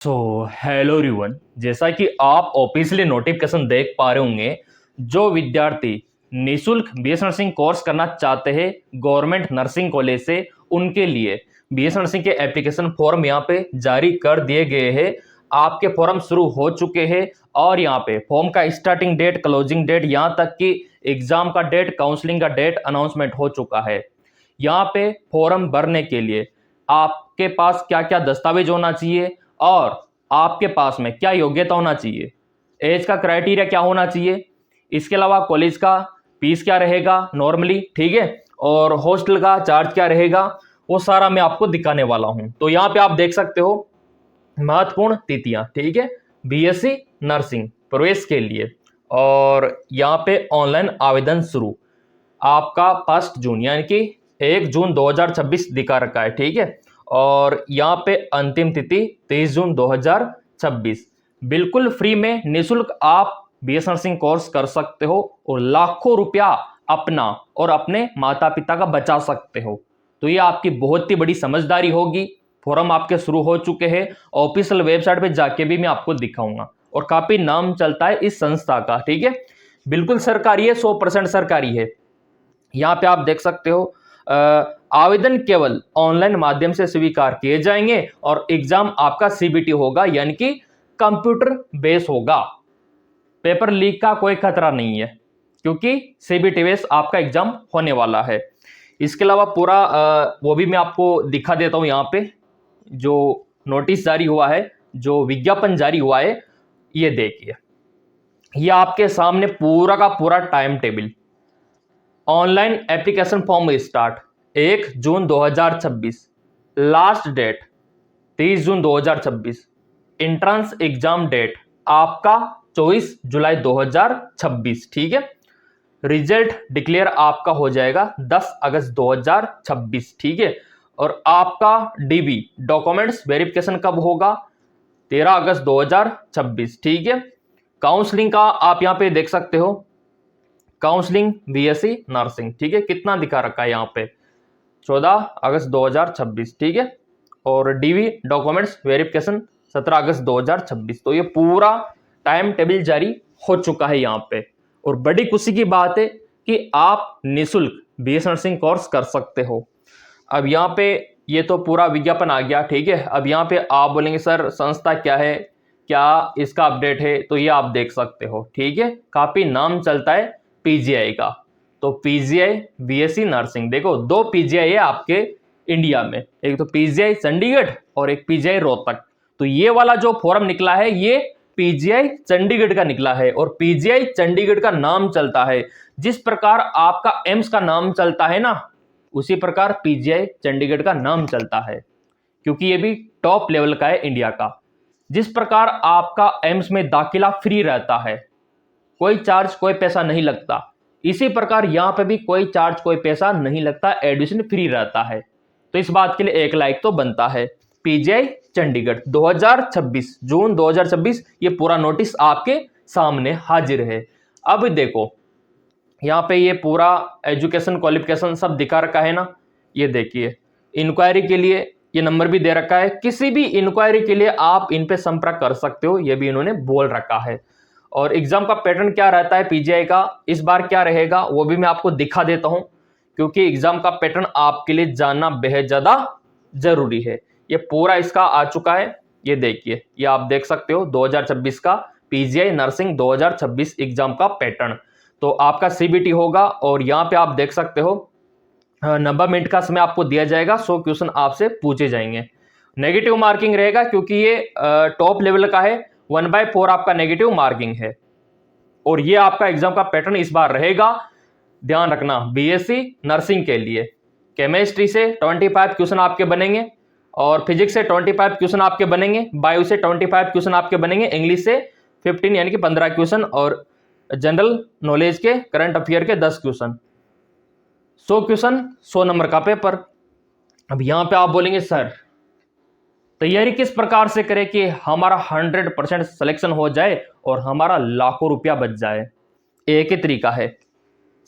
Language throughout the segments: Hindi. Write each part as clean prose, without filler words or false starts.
सो हेलो एवरीवन, जैसा कि आप ऑफिशियली नोटिफिकेशन देख पा रहे होंगे। जो विद्यार्थी निशुल्क बीएस नर्सिंग कोर्स करना चाहते हैं गवर्नमेंट नर्सिंग कॉलेज से, उनके लिए बीएस नर्सिंग के एप्लीकेशन फॉर्म यहाँ पे जारी कर दिए गए हैं। आपके फॉर्म शुरू हो चुके हैं और यहाँ पे फॉर्म का स्टार्टिंग डेट, क्लोजिंग डेट, यहाँ तक कि एग्जाम का डेट, काउंसलिंग का डेट अनाउंसमेंट हो चुका है। यहाँ पे फॉर्म भरने के लिए आपके पास क्या क्या दस्तावेज होना चाहिए और आपके पास में क्या योग्यता होना चाहिए, एज का क्राइटेरिया क्या होना चाहिए, इसके अलावा कॉलेज का फीस क्या रहेगा नॉर्मली, ठीक है, और हॉस्टल का चार्ज क्या रहेगा, वो सारा मैं आपको दिखाने वाला हूं। तो यहाँ पे आप देख सकते हो महत्वपूर्ण तिथियां, ठीक है, बीएससी नर्सिंग प्रवेश के लिए। और यहाँ पे ऑनलाइन आवेदन शुरू आपका 1 जून यानी कि 1 जून 2026 दिखा रखा है, ठीक है। और यहाँ पे अंतिम तिथि 23 जून 2026। बिल्कुल फ्री में निशुल्क आप बीएस नर्सिंग कोर्स कर सकते हो और लाखों रुपया अपना और अपने माता पिता का बचा सकते हो। तो ये आपकी बहुत ही बड़ी समझदारी होगी। फॉर्म आपके शुरू हो चुके हैं, ऑफिशियल वेबसाइट पे जाके भी मैं आपको दिखाऊंगा। और काफी नाम चलता है इस संस्था का, ठीक है, बिल्कुल सरकारी है, 100% सरकारी है। यहाँ पे आप देख सकते हो आवेदन केवल ऑनलाइन माध्यम से स्वीकार किए जाएंगे और एग्जाम आपका सीबीटी होगा, यानी कि कंप्यूटर बेस होगा। पेपर लीक का कोई खतरा नहीं है क्योंकि सीबीटी बेस आपका एग्जाम होने वाला है। इसके अलावा पूरा वो भी मैं आपको दिखा देता हूं। यहाँ पे जो नोटिस जारी हुआ है, जो विज्ञापन जारी हुआ है, ये देखिए, ये आपके सामने पूरा का पूरा time table. Online application form start 1 जून 2026, लास्ट डेट 30 जून 2026, एंट्रेंस एग्जाम डेट आपका 24 जुलाई 2026, ठीक है। रिजल्ट डिक्लेयर आपका हो जाएगा 10 अगस्त 2026, ठीक है। और आपका डीबी डॉक्यूमेंट्स वेरिफिकेशन कब होगा? 13 अगस्त 2026, ठीक है। काउंसलिंग का आप यहाँ पे देख सकते हो, काउंसलिंग बीएससी नर्सिंग, ठीक है, कितना दिखा रखा है यहाँ पे, 14 अगस्त 2026, ठीक है। और डीवी डॉक्यूमेंट्स वेरिफिकेशन 17 अगस्त 2026। तो ये पूरा टाइम टेबल जारी हो चुका है यहाँ पे। और बड़ी खुशी की बात है कि आप निशुल्क बीएस नर्सिंग कोर्स कर सकते हो। अब यहाँ पे ये तो पूरा विज्ञापन आ गया, ठीक है। अब यहाँ पे आप बोलेंगे सर संस्था क्या है, क्या इसका अपडेट है? तो ये आप देख सकते हो, ठीक है, काफी नाम चलता है पीजीआई का। तो पीजीआई बीएससी नर्सिंग, देखो 2 पीजीआई है आपके इंडिया में, एक तो पीजीआई चंडीगढ़ और एक पीजीआई रोहतक। तो ये वाला जो फॉर्म निकला है ये पीजीआई चंडीगढ़ का निकला है और पीजीआई चंडीगढ़ का नाम चलता है। जिस प्रकार आपका एम्स का नाम चलता है ना, उसी प्रकार पीजीआई चंडीगढ़ का नाम चलता है, क्योंकि ये भी टॉप लेवल का है इंडिया का। जिस प्रकार आपका एम्स में दाखिला फ्री रहता है, कोई चार्ज कोई पैसा नहीं लगता, इसी प्रकार यहां पे भी कोई चार्ज कोई पैसा नहीं लगता, एडमिशन फ्री रहता है। तो इस बात के लिए एक लाइक तो बनता है। पीजीआई चंडीगढ़ 2026 जून 2026, ये पूरा नोटिस आपके सामने हाजिर है। अब देखो यहाँ पे ये पूरा एजुकेशन क्वालिफिकेशन सब दिखा रखा है ना, ये देखिए। इंक्वायरी के लिए ये नंबर भी दे रखा है, किसी भी इंक्वायरी के लिए आप इन पे संपर्क कर सकते हो, ये भी इन्होंने बोल रखा है। और एग्जाम का पैटर्न क्या रहता है पीजीआई का, इस बार क्या रहेगा वो भी मैं आपको दिखा देता हूं, क्योंकि एग्जाम का पैटर्न आपके लिए जानना बेहद ज्यादा जरूरी है। ये पूरा इसका आ चुका है, ये देखिए, ये आप देख सकते हो 2026 का पीजीआई नर्सिंग 2026 एग्जाम का पैटर्न। तो आपका सीबीटी होगा और यहाँ पे आप देख सकते हो 90 मिनट का समय आपको दिया जाएगा, 100 क्वेश्चन आपसे पूछे जाएंगे। नेगेटिव मार्किंग रहेगा क्योंकि ये टॉप लेवल का है, 1/4 आपका नेगेटिव मार्किंग है। और ये आपका एग्जाम का पैटर्न इस बार रहेगा, ध्यान रखना, बीएससी नर्सिंग के लिए केमिस्ट्री से 25 क्वेश्चन आपके बनेंगे और फिजिक्स से 25 क्वेश्चन आपके बनेंगे, बायो से 25 क्वेश्चन आपके बनेंगे, इंग्लिश से 15 यानी कि 15 क्वेश्चन, और जनरल नॉलेज के करंट अफेयर के 10 क्वेश्चन। 100 क्वेश्चन 100 नंबर का पेपर। अब यहां पे आप बोलेंगे सर तैयारी किस प्रकार से करें कि हमारा 100% सिलेक्शन हो जाए और हमारा लाखों रुपया बच जाए? एक ही तरीका है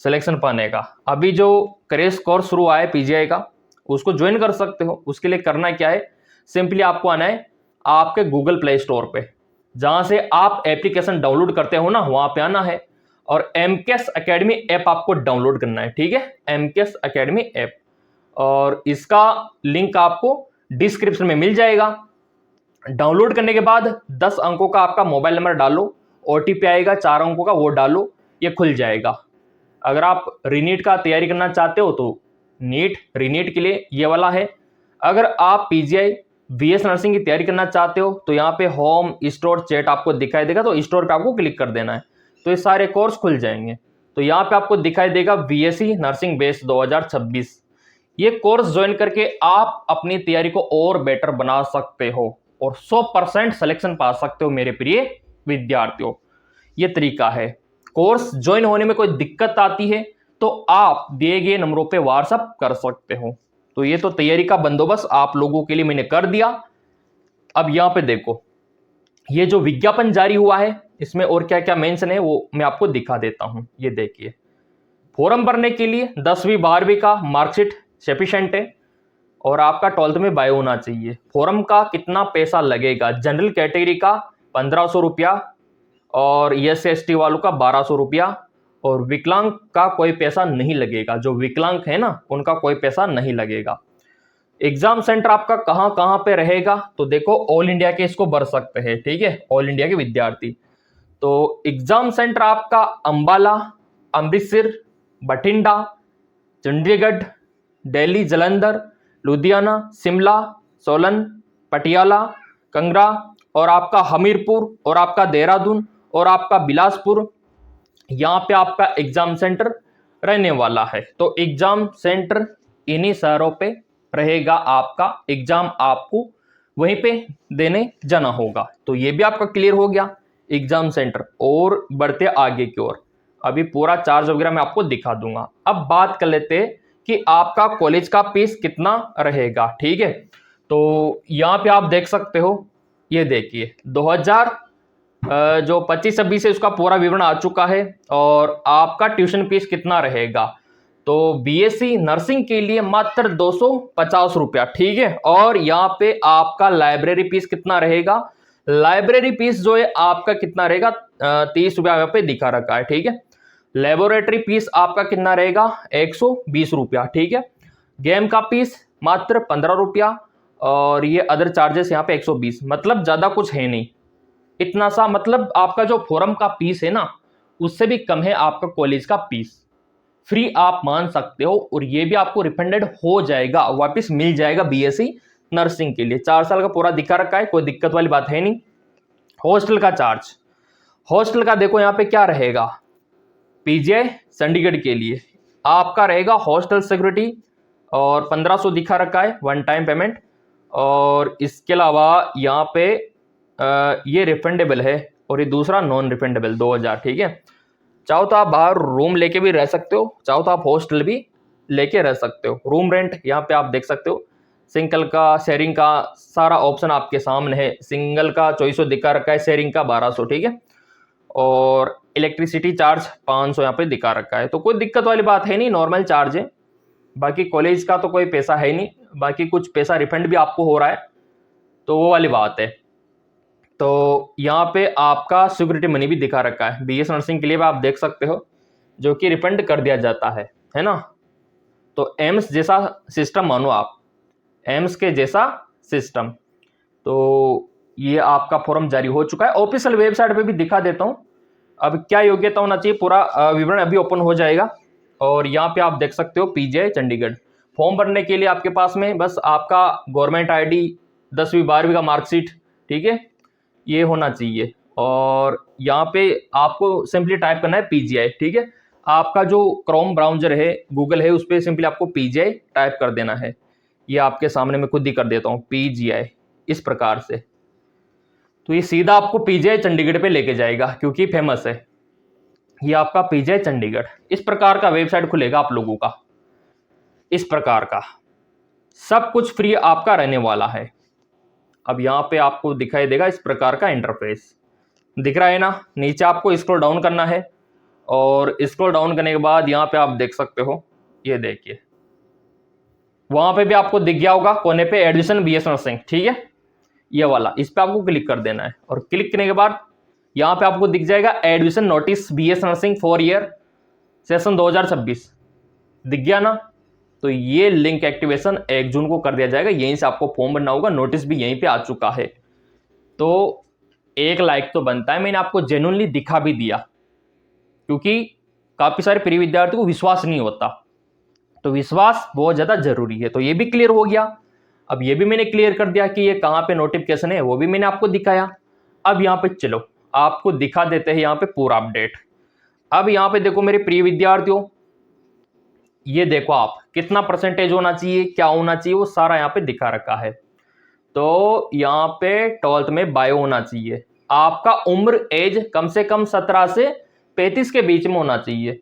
सिलेक्शन पाने का। अभी जो क्रेश कोर्स शुरू हुआ है पीजीआई का, उसको ज्वाइन कर सकते हो। उसके लिए करना क्या है, सिंपली आपको आना है आपके गूगल प्ले स्टोर पे, जहां से आप एप्लीकेशन डाउनलोड करते हो ना, वहां पे आना है और एमकेएस एकेडमी ऐप आपको डाउनलोड करना है। ठीक है, एमकेएस एकेडमी ऐप, और इसका लिंक आपको डिस्क्रिप्शन में मिल जाएगा। डाउनलोड करने के बाद 10 अंकों का आपका मोबाइल नंबर डालो, ओटीपी आएगा 4 अंकों का, वो डालो, ये खुल जाएगा। अगर आप रीनीट का तैयारी करना चाहते हो तो नीट रीनीट के लिए ये वाला है। अगर आप पीजीआई बीएस नर्सिंग की तैयारी करना चाहते हो तो यहाँ पे होम स्टोर चैट आपको दिखाई देगा, तो स्टोर पे आपको क्लिक कर देना है, तो ये सारे कोर्स खुल जाएंगे। तो यहाँ पे आपको दिखाई देगा बीएससी नर्सिंग बेस 2026। ये कोर्स ज्वाइन करके आप अपनी तैयारी को और बेटर बना सकते हो और 100% सिलेक्शन पा सकते हो मेरे प्रिय विद्यार्थियों। ये तरीका है। कोर्स ज्वाइन होने में कोई दिक्कत आती है तो आप दिए गए नंबरों पे व्हाट्सएप कर सकते हो। तो ये तो तैयारी का बंदोबस्त आप लोगों के लिए मैंने कर दिया। अब यहां पे देखो, ये जो विज्ञापन जारी हुआ है इसमें और क्या क्या मेंशन है वो मैं आपको दिखा देता हूं। ये देखिए, फॉर्म भरने के लिए 10वीं 12वीं का मार्कशीट सफिशिएंट है और आपका 12th में बायो होना चाहिए। फॉर्म का कितना पैसा लगेगा? जनरल कैटेगरी का 1500 रुपया और SC/ST वालों का 1200 रुपया, और विकलांग का कोई पैसा नहीं लगेगा। जो विकलांग है ना, उनका कोई पैसा नहीं लगेगा। एग्जाम सेंटर आपका कहां कहां पे रहेगा? तो देखो, ऑल इंडिया के इसको भर सकते हैं। ठीक है, ऑल इंडिया के विद्यार्थी। तो एग्जाम सेंटर आपका अंबाला, अमृतसर, बठिंडा, चंडीगढ़, दिल्ली, जालंधर, लुधियाना, शिमला, सोलन, पटियाला, कंगरा, और आपका हमीरपुर, और आपका देहरादून, और आपका बिलासपुर, यहाँ पे आपका एग्जाम सेंटर रहने वाला है। तो एग्जाम सेंटर इन्हीं शहरों पे रहेगा। आपका एग्जाम आपको वहीं पे देने जाना होगा। तो ये भी आपका क्लियर हो गया एग्जाम सेंटर। और बढ़ते आगे की ओर, अभी पूरा चार्ज वगैरह मैं आपको दिखा दूंगा। अब बात कर लेते हैं कि आपका कॉलेज का फीस कितना रहेगा। ठीक है, तो यहाँ पे आप देख सकते हो, ये देखिए 2000 जो 25-26 है उसका पूरा विवरण आ चुका है। और आपका ट्यूशन फीस कितना रहेगा? तो बीएससी नर्सिंग के लिए मात्र 250 रुपया। ठीक है, और यहाँ पे आपका लाइब्रेरी फीस कितना रहेगा? लाइब्रेरी फीस जो है आपका कितना रहेगा? 30 रुपया यहाँ पे दिखा रखा है। ठीक है, लेबोरेटरी फीस आपका कितना रहेगा? 120 रुपया। ठीक है, गेम का फीस मात्र 15 रुपया, और ये अदर चार्जेस यहाँ पे 120। मतलब ज्यादा कुछ है नहीं, इतना सा। मतलब आपका जो फोरम का फीस है ना, उससे भी कम है आपका कॉलेज का फीस। फ्री आप मान सकते हो, और ये भी आपको रिफंडेड हो जाएगा, वापस मिल जाएगा बीएससी नर्सिंग के लिए। 4 साल का पूरा दिखा रखा है, कोई दिक्कत वाली बात है नहीं। हॉस्टल का चार्ज, हॉस्टल का देखो यहाँ पे क्या रहेगा। पीजीआई चंडीगढ़ के लिए आपका रहेगा हॉस्टल सिक्योरिटी, और 1500 दिखा रखा है वन टाइम पेमेंट। और इसके अलावा यहाँ पे ये रिफंडेबल है, और ये दूसरा नॉन रिफंडेबल 2000। ठीक है, चाहो तो आप बाहर रूम लेके भी रह सकते हो, चाहो तो आप हॉस्टल भी लेके रह सकते हो। रूम रेंट यहाँ पे आप देख सकते हो, सिंगल का, शेयरिंग का, सारा ऑप्शन आपके सामने है। सिंगल का 2400 दिखा रखा है, शेयरिंग का 1200। ठीक है, और इलेक्ट्रिसिटी चार्ज 500 यहाँ पे दिखा रखा है। तो कोई दिक्कत वाली बात है नहीं, नॉर्मल चार्ज है। बाकी कॉलेज का तो कोई पैसा है नहीं, बाकी कुछ पैसा रिफंड भी आपको हो रहा है, तो वो वाली बात है। तो यहाँ पे आपका सिक्योरिटी मनी भी दिखा रखा है बीएस नर्सिंग के लिए भी, आप देख सकते हो, जो कि रिफंड कर दिया जाता है ना। तो एम्स जैसा सिस्टम मानो आप, एम्स के जैसा सिस्टम। तो ये आपका फॉर्म जारी हो चुका है, ऑफिशियल वेबसाइट पे भी दिखा देता हूँ। अब क्या योग्यता होना चाहिए, पूरा विवरण अभी ओपन हो जाएगा। और यहाँ पे आप देख सकते हो पीजीआई चंडीगढ़। फॉर्म भरने के लिए आपके पास में बस आपका गवर्नमेंट आईडी, 10वीं 12वीं का मार्कशीट, ठीक है, ये होना चाहिए। और यहाँ पे आपको सिंपली टाइप करना है पीजीआई। ठीक है, आपका जो क्रोम ब्राउजर है, गूगल है, उस पर सिंपली आपको पीजीआई टाइप कर देना है। ये आपके सामने मैं खुद ही कर देता हूँ, पीजीआई, इस प्रकार से। तो ये सीधा आपको पीजीआई चंडीगढ़ पे लेके जाएगा, क्योंकि फेमस है ये आपका पीजीआई चंडीगढ़। इस प्रकार का वेबसाइट खुलेगा आप लोगों का, इस प्रकार का सब कुछ फ्री आपका रहने वाला है। अब यहाँ पे आपको दिखाई देगा इस प्रकार का इंटरफेस दिख रहा है ना। नीचे आपको स्क्रॉल डाउन करना है, और स्क्रॉल डाउन करने के बाद यहाँ पे आप देख सकते हो, ये देखिए, वहां पे भी आपको दिख गया होगा कोने पे एडमिशन बीएस नर्सिंग। ठीक है, ये वाला, इस पे आपको क्लिक कर देना है। और क्लिक करने के बाद यहाँ पे आपको दिख जाएगा admission notice BS nursing 4 year session 2026, दिख गया ना। तो ये लिंक एक्टिवेशन 1 जून को कर दिया जाएगा, यहीं से आपको फॉर्म भरना होगा, नोटिस भी यहीं पे आ चुका है। तो एक लाइक तो बनता है, मैंने आपको जेन्युइनली दिखा भी दिया, क्योंकि काफी सारे प्रिय विद्यार्थियों को विश्वास नहीं होता, तो विश्वास बहुत ज्यादा जरूरी है। तो ये भी क्लियर हो गया। अब ये भी मैंने क्लियर कर दिया कि ये कहाँ पे नोटिफिकेशन है, वो भी मैंने आपको दिखाया। अब यहाँ पे चलो आपको दिखा देते हैं यहाँ पे पूरा अपडेट। अब यहाँ पे देखो मेरे प्रिय विद्यार्थियों, ये देखो आप कितना परसेंटेज होना चाहिए, क्या होना चाहिए, वो सारा यहाँ पे दिखा रखा है। तो यहाँ पे 12th में बायो होना चाहिए, आपका उम्र एज कम से कम 17 से 35 के बीच में होना चाहिए।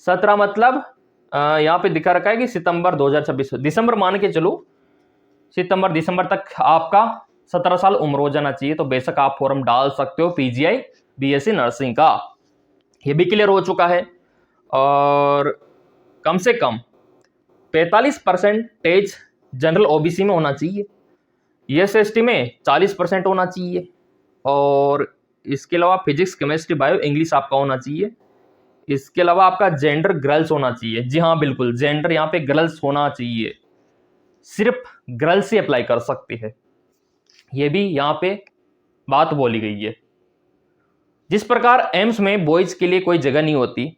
17 मतलब यहाँ पे दिखा रखा है कि सितंबर 2026, दिसंबर मान के चलो, सितंबर दिसंबर तक आपका 17 साल उम्र हो जाना चाहिए। तो बेशक आप फॉर्म डाल सकते हो पीजीआई बीएससी नर्सिंग का, ये भी क्लियर हो चुका है। और कम से कम 45% जनरल ओबीसी में होना चाहिए, एसएसटी में 40% होना चाहिए, और इसके अलावा फिजिक्स केमिस्ट्री बायो इंग्लिश आपका होना चाहिए। इसके अलावा आपका जेंडर गर्ल्स होना चाहिए, जी हाँ बिल्कुल जेंडर यहाँ पे गर्ल्स होना चाहिए, सिर्फ गर्ल्स ही अप्लाई कर सकती है, ये भी यहाँ पे बात बोली गई है। जिस प्रकार एम्स में बॉयज के लिए कोई जगह नहीं होती,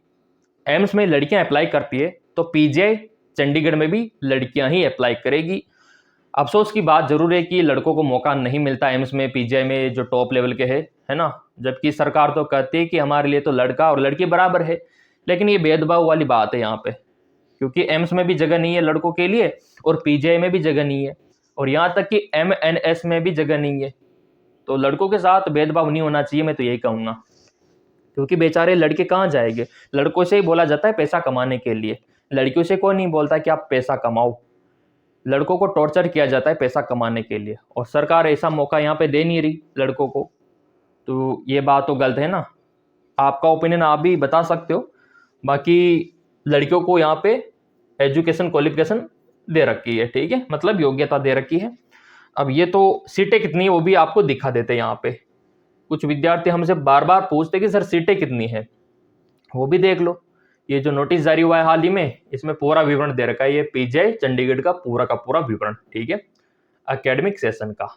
एम्स में लड़कियां अप्लाई करती है, तो पीजीआई चंडीगढ़ में भी लड़कियां ही अप्लाई करेगी। अफसोस की बात जरूर है कि लड़कों को मौका नहीं मिलता एम्स में पीजीआई में, जो टॉप लेवल के है ना। जबकि सरकार तो कहती है कि हमारे लिए तो लड़का और लड़की बराबर है, लेकिन ये भेदभाव वाली बात है यहाँ पे, क्योंकि एम्स में भी जगह नहीं है लड़कों के लिए और पीजीआई में भी जगह नहीं है, और यहाँ तक कि एमएनएस में भी जगह नहीं है। तो लड़कों के साथ भेदभाव नहीं होना चाहिए, मैं तो यही कहूँगा, क्योंकि बेचारे लड़के कहाँ जाएंगे, लड़कों से ही बोला जाता है पैसा कमाने के लिए, लड़कियों से कोई नहीं बोलता कि आप पैसा कमाओ। लड़कों को टॉर्चर किया जाता है पैसा कमाने के लिए, और सरकार ऐसा मौका यहाँ पे दे नहीं रही लड़कों को। तो ये बात तो गलत है ना। आपका ओपिनियन आप भी बता सकते हो। बाकी लड़कियों को यहाँ पे एजुकेशन क्वालिफिकेशन दे रखी है, ठीक है, मतलब योग्यता दे रखी है। अब ये तो सीटें कितनी है वो भी आपको दिखा देते हैं यहाँ पे। कुछ विद्यार्थी हमसे बार बार पूछते कि सर सीटें कितनी है, वो भी देख लो। ये जो नोटिस जारी हुआ है हाल ही में, इसमें पूरा विवरण दे रखा है, ये पीजीआई चंडीगढ़ का पूरा विवरण, ठीक है, एकेडमिक सेशन का।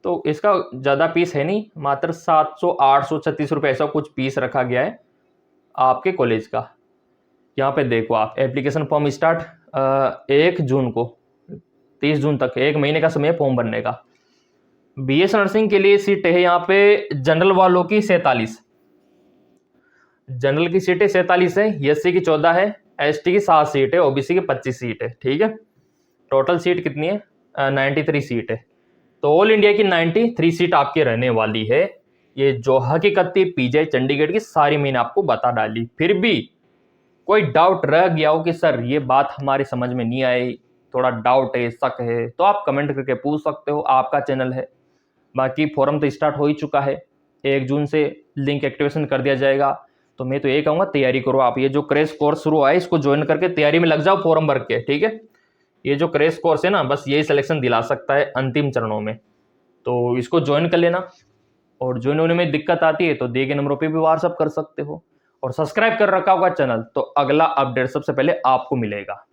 तो इसका ज़्यादा फीस है नहीं, मात्र 700-836 रुपये ऐसा कुछ फीस रखा गया है आपके कॉलेज का। यहाँ पे देखो आप, एप्लीकेशन फॉर्म स्टार्ट 1 जून को 30 जून तक 1 महीने का समय फॉर्म भरने का। बीएस नर्सिंग के लिए सीट है यहाँ पे जनरल वालों की 47, जनरल की सीटें 47 है, एससी की 14 है, एसटी की 7 सीट है, ओबीसी की 25 सीट है, ठीक है। टोटल सीट कितनी है? 93 सीट है। तो ऑल इंडिया की 93 सीट आपकी रहने वाली है। ये जो हकीकत थी पीजीआई चंडीगढ़ की सारी मैंने आपको बता डाली। फिर भी कोई डाउट रह गया हो कि सर ये बात हमारे समझ में नहीं आई, थोड़ा डाउट है, शक है, तो आप कमेंट करके पूछ सकते हो, आपका चैनल है। बाकी फॉरम तो स्टार्ट हो ही चुका है, 1 जून से लिंक एक्टिवेशन कर दिया जाएगा। तो मैं तो ये कहूँगा तैयारी करो आप, ये जो क्रैश कोर्स शुरू हुआ है इसको ज्वाइन करके तैयारी में लग जाओ फॉर्म भर के, ठीक है। ये जो क्रैश कोर्स है ना, बस यही सिलेक्शन दिला सकता है अंतिम चरणों में, तो इसको ज्वाइन कर लेना। और ज्वाइन होने में दिक्कत आती है तो दिए गए नंबरों पे भी व्हाट्सअप कर सकते हो, और सब्सक्राइब कर रखा होगा चैनल, तो अगला अपडेट सबसे पहले आपको मिलेगा।